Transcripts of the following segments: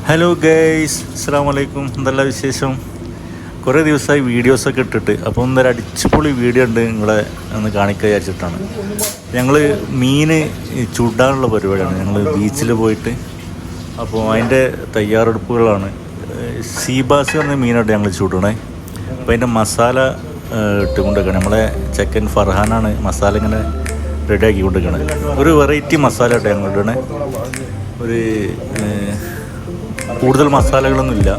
Hello guys, അസ്സലാമു അലൈക്കും. എന്തെല്ലാം വിശേഷം? കുറേ ദിവസമായി വീഡിയോസൊക്കെ ഇട്ടിട്ട്, അപ്പോൾ ഒന്നൊരു അടിച്ചുപൊളി വീഡിയോ ഉണ്ട് നിങ്ങളെ ഒന്ന് കാണിക്കാൻ വിചാരിച്ചിട്ടാണ്. ഞങ്ങൾ മീൻ ചുടാനുള്ള പരിപാടിയാണ്. ഞങ്ങൾ ബീച്ചിൽ പോയിട്ട് അപ്പോൾ അതിൻ്റെ തയ്യാറെടുപ്പുകളാണ്. സീബാസ് പറഞ്ഞ മീനായിട്ട് ഞങ്ങൾ ചുടണേ. അപ്പോൾ അതിൻ്റെ മസാല ഇട്ട് കൊണ്ടുവയ്ക്കണം. നമ്മളെ ചെക്കൻ ഫർഹാനാണ് മസാല ഇങ്ങനെ റെഡിയാക്കി കൊണ്ടുവയ്ക്കണത്. ഒരു വെറൈറ്റി മസാല ആയിട്ട് ഞങ്ങൾ ഇടണേ. ഒരു കൂടുതൽ മസാലകളൊന്നുമില്ല.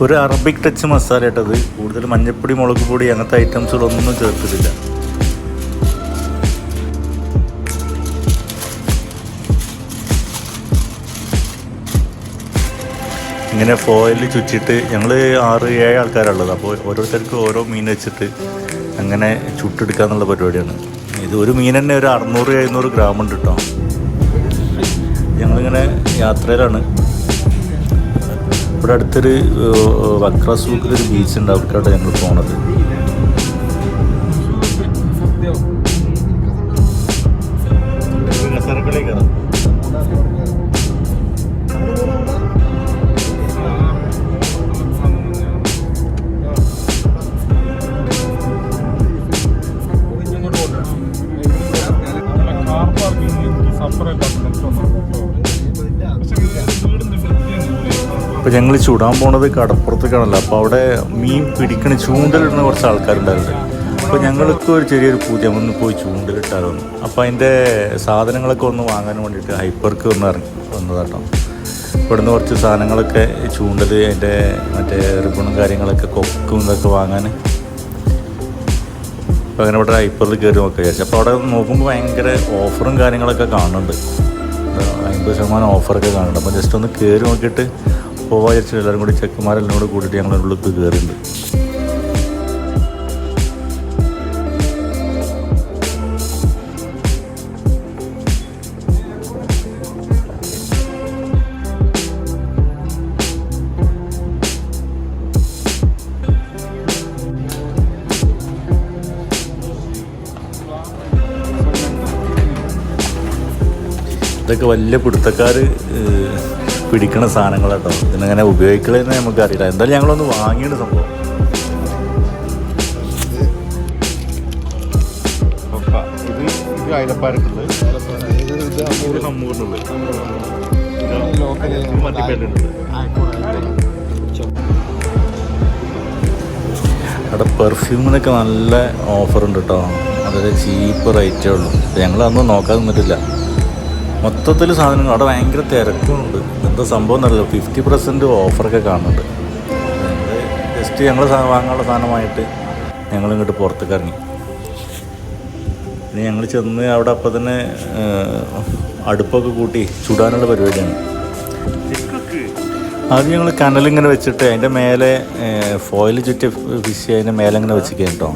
ഒരു അറബിക് ടച്ച് മസാല ഇട്ടത്. കൂടുതൽ മഞ്ഞപ്പൊടി, മുളക് പൊടി അങ്ങനത്തെ ഐറ്റംസുകളൊന്നും ചേർത്തിട്ടില്ല. ഇങ്ങനെ ഫോയിൽ ചുറ്റിട്ട് ഞങ്ങൾ 6-7 ആൾക്കാരുള്ളത്. അപ്പോൾ ഓരോരുത്തർക്കും ഓരോ മീൻ വെച്ചിട്ട് അങ്ങനെ ചുട്ടെടുക്കുക എന്നുള്ള പരിപാടിയാണ്. ഇത് ഒരു മീൻ തന്നെ ഒരു 600-700 ഗ്രാം ഉണ്ട് കേട്ടോ. ഞങ്ങളിങ്ങനെ യാത്രയിലാണ്. ഇവിടെ അടുത്തൊരു വക്ര സൂക്കിലൊരു ബീച്ചുണ്ട്, അവിടേക്കാണ് ഞങ്ങൾ പോണത്. അപ്പോൾ ഞങ്ങൾ ചുടാൻ പോണത് കടപ്പുറത്തേക്കാണല്ലോ. അപ്പോൾ അവിടെ മീൻ പിടിക്കണ ചൂണ്ടലിടുന്ന കുറച്ച് ആൾക്കാരുണ്ടായിരുന്നു. അപ്പോൾ ഞങ്ങൾക്ക് ഒരു ചെറിയൊരു പൂജ ഒന്ന് പോയി ചൂണ്ടലിട്ടാലോ. അപ്പോൾ അതിൻ്റെ സാധനങ്ങളൊക്കെ ഒന്ന് വാങ്ങാൻ വേണ്ടിയിട്ട് ഹൈപ്പർക്ക് വന്നതാട്ടോ. ഇവിടുന്ന് കുറച്ച് സാധനങ്ങളൊക്കെ ചൂണ്ടൽ, അതിൻ്റെ മറ്റേ റിബണും കാര്യങ്ങളൊക്കെ, കൊക്കും ഇതൊക്കെ വാങ്ങാൻ. അപ്പോൾ അങ്ങനെ ഇവിടെ ഹൈപ്പറിൽ കയറി നോക്കുക വിചാരിച്ചു. അപ്പോൾ അവിടെ നോക്കുമ്പോൾ ഭയങ്കര ഓഫറും കാര്യങ്ങളൊക്കെ കാണുന്നുണ്ട്. 50% ഓഫറൊക്കെ കാണുന്നുണ്ട്. അപ്പോൾ ജസ്റ്റ് ഒന്ന് കയറി നോക്കിയിട്ട് പോവാ വിചാരിച്ചു. എല്ലാവരും കൂടി ചെക്കന്മാരെല്ലാം കൂടെ കൂട്ടിയിട്ട് ഞങ്ങൾ ഉള്ളിൽ കയറിയിട്ടുണ്ട്. ഇതൊക്കെ വലിയ പിടുത്തക്കാർ പിടിക്കണ സാധനങ്ങളാട്ടോ. ഇതിനങ്ങനെ ഉപയോഗിക്കലെന്ന് നമുക്കറിയില്ല. എന്തായാലും ഞങ്ങളൊന്ന് വാങ്ങിയിട്ട് സംഭവം. ഇത് അയലപ്പാരക്കുള്ളത്, അവിടെ പെർഫ്യൂമിനൊക്കെ നല്ല ഓഫറുണ്ട് കേട്ടോ. അതൊരു ചീപ്പ് റേറ്റേ ഉള്ളൂ. ഞങ്ങളതൊന്നും നോക്കാൻ നിന്നിട്ടില്ല. മൊത്തത്തിൽ സാധനങ്ങൾ അവിടെ ഭയങ്കര തിരക്കുന്നുണ്ട്. എന്താ സംഭവം എന്നറിയില്ല. 50% ഓഫറൊക്കെ കാണുന്നുണ്ട്. ജസ്റ്റ് ഞങ്ങൾ വാങ്ങാനുള്ള സാധനമായിട്ട് ഞങ്ങളിങ്ങോട്ട് പുറത്തേക്ക് ഇറങ്ങി. പിന്നെ ഞങ്ങൾ ചെന്ന് അവിടെ അപ്പം തന്നെ അടുപ്പൊക്കെ കൂട്ടി ചുടാനുള്ള പരിപാടിയാണ്. ആദ്യം ഞങ്ങൾ കനലിങ്ങനെ വെച്ചിട്ട് അതിൻ്റെ മേലെ ഫോയിൽ ചുറ്റി ഫിഷ് അതിൻ്റെ മേലെ ഇങ്ങനെ വെച്ചിരിക്കുക കേട്ടോ.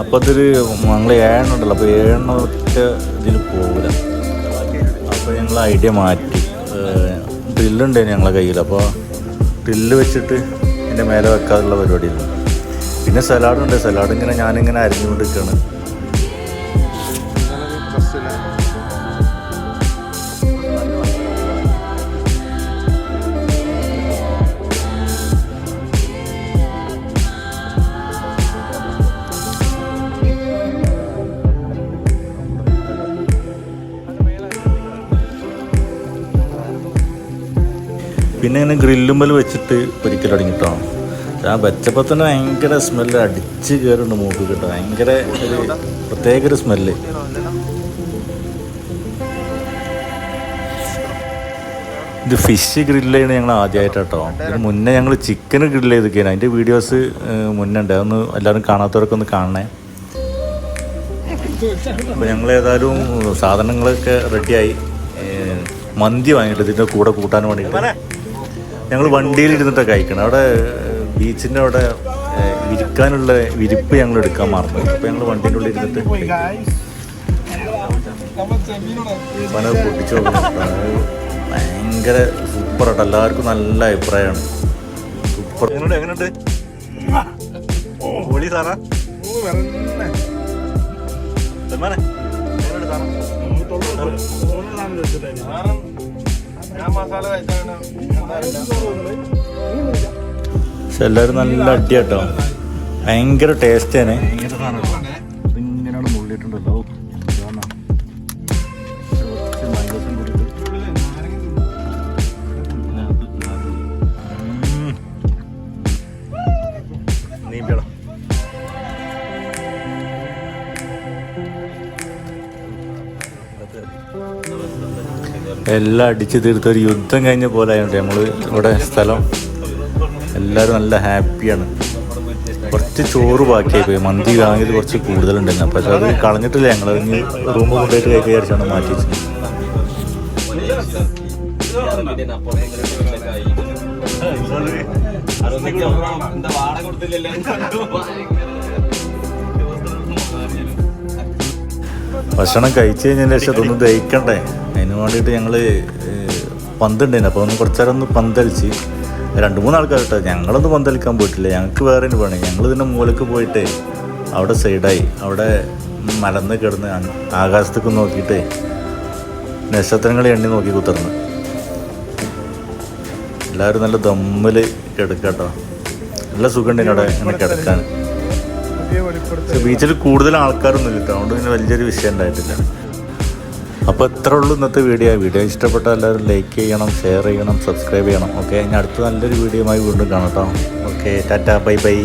അപ്പോൾ അതൊരു ഞങ്ങൾ 7 ഉണ്ടല്ലോ. അപ്പോൾ 7 ഒറ്റ ഇതിൽ പോകില്ല. അപ്പോൾ ഞങ്ങൾ ഐഡിയ മാറ്റി. ഡ്രില്ലുണ്ടായിരുന്നു ഞങ്ങളെ കയ്യിൽ. അപ്പോൾ ഡ്രില്ല് വെച്ചിട്ട് എൻ്റെ മേലെ വെക്കാനുള്ള പരിപാടിയായിരുന്നു. പിന്നെ സലാഡുണ്ട്. സലാഡ് ഇങ്ങനെ ഞാനിങ്ങനെ അരിഞ്ഞുകൊണ്ട് നിൽക്കുകയാണ്. പിന്നെ ഇങ്ങനെ ഗ്രില്ലുമ്മൽ വെച്ചിട്ട് പൊരിക്കൽ തുടങ്ങിട്ടോ. ആ വെച്ചപ്പോൾ തന്നെ ഭയങ്കര സ്മെല്ല് അടിച്ച് കയറുന്നുണ്ട് മൂക്ക് കേട്ടോ. ഭയങ്കര ഒരു പ്രത്യേക ഒരു സ്മെല്ല്. ഇത് ഫിഷ് ഗ്രില്ല് ചെയ്യണത് ഞങ്ങൾ ആദ്യമായിട്ടാട്ടോ. ഇതിന് മുന്നേ ഞങ്ങൾ ചിക്കൻ ഗ്രില്ല് ചെയ്തൊക്കെയാണ്. അതിൻ്റെ വീഡിയോസ് മുന്നേ ഉണ്ട്. അതൊന്ന് എല്ലാവരും കാണാത്തവരൊക്കെ ഒന്ന് കാണണേ. അപ്പോൾ ഞങ്ങൾ ഏതായാലും സാധനങ്ങളൊക്കെ റെഡിയായി. മന്തി വാങ്ങിയിട്ട് ഇതിൻ്റെ കൂടെ കൂട്ടാൻ വേണ്ടിയിട്ട് ഞങ്ങൾ വണ്ടിയിലിരുന്നിട്ടൊക്കെ കഴിക്കണം. അവിടെ ബീച്ചിൻ്റെ അവിടെ വിരിക്കാനുള്ള വിരിപ്പ് ഞങ്ങൾ എടുക്കാൻ മറന്നു. അപ്പോൾ ഞങ്ങൾ വണ്ടീൻ്റെ ഉള്ളിൽ ഇരുന്നിട്ട് പന പൊട്ടിച്ച് നോക്കുന്നുണ്ട്. ഭയങ്കര സൂപ്പറായിട്ട് എല്ലാവർക്കും നല്ല അഭിപ്രായമാണ്. സൂപ്പർ. എങ്ങനെയുണ്ട് പൊളി സാറാ? പക്ഷെ എല്ലാവരും നല്ല അടിയാട്ടോ. ഭയങ്കര ടേസ്റ്റാണ്. ഇങ്ങനെയാണ് മുള്ളിയിട്ടുണ്ടല്ലോ. എല്ലാം അടിച്ചു തീർത്തൊരു യുദ്ധം കഴിഞ്ഞ പോലെ ആയതുകൊണ്ട് നമ്മൾ ഇവിടെ സ്ഥലം എല്ലാവരും നല്ല ഹാപ്പിയാണ്. കുറച്ച് ചോറ് ബാക്കിയായി പോയി. മന്തി വാങ്ങിയത് കുറച്ച് കൂടുതലുണ്ടായിരുന്നു. അപ്പോൾ അത് കളഞ്ഞിട്ടില്ല. ഞങ്ങൾ ഇനി റൂമിൽ കൊണ്ടുപോയിട്ട് കൈ വിചാരിച്ചാണ് മാറ്റി വെച്ചത്. ഭക്ഷണം കഴിച്ചു കഴിഞ്ഞതിന് ശേഷം അതൊന്ന് ദഹിക്കണ്ടേ, അതിന് വേണ്ടിയിട്ട് ഞങ്ങൾ പന്തുണ്ടായിരുന്നു. അപ്പോൾ ഒന്ന് കുറച്ച് നേരം ഒന്ന് പന്തളിച്ച് 2-3 ആൾക്കാർ കേട്ടോ. ഞങ്ങളൊന്നും പന്തളിക്കാൻ പോയിട്ടില്ല. ഞങ്ങൾക്ക് വേറെ പണി. ഞങ്ങൾ ഇതിൻ്റെ മൂലക്ക് പോയിട്ട് അവിടെ സൈഡായി അവിടെ മലന്ന് കിടന്ന് ആകാശത്തേക്ക് നോക്കിയിട്ട് നക്ഷത്രങ്ങൾ എണ്ണി നോക്കി കുത്തിർന്ന് എല്ലാവരും നല്ല ദമ്മിൽ കിടക്കാട്ടോ. നല്ല സുഖമുണ്ടായിരുന്നു അവിടെ ഇങ്ങനെ കിടക്കാൻ. ബീച്ചിൽ കൂടുതൽ ആൾക്കാരൊന്നും ഇല്ല, അതുകൊണ്ട് പിന്നെ വലിയൊരു വിഷയം ഉണ്ടായിട്ടില്ല. അപ്പോൾ ഇത്രേ ഉള്ളൂ ഇന്നത്തെ വീഡിയോ. ഇഷ്ടപ്പെട്ടാൽ എല്ലാവരും ലൈക്ക് ചെയ്യണം, ഷെയർ ചെയ്യണം, സബ്സ്ക്രൈബ് ചെയ്യണം. ഓക്കെ, ഇനി അടുത്ത നല്ലൊരു വീഡിയോയുമായി വീണ്ടും കാണാം കേട്ടോ. Okay, Tata, bye bye.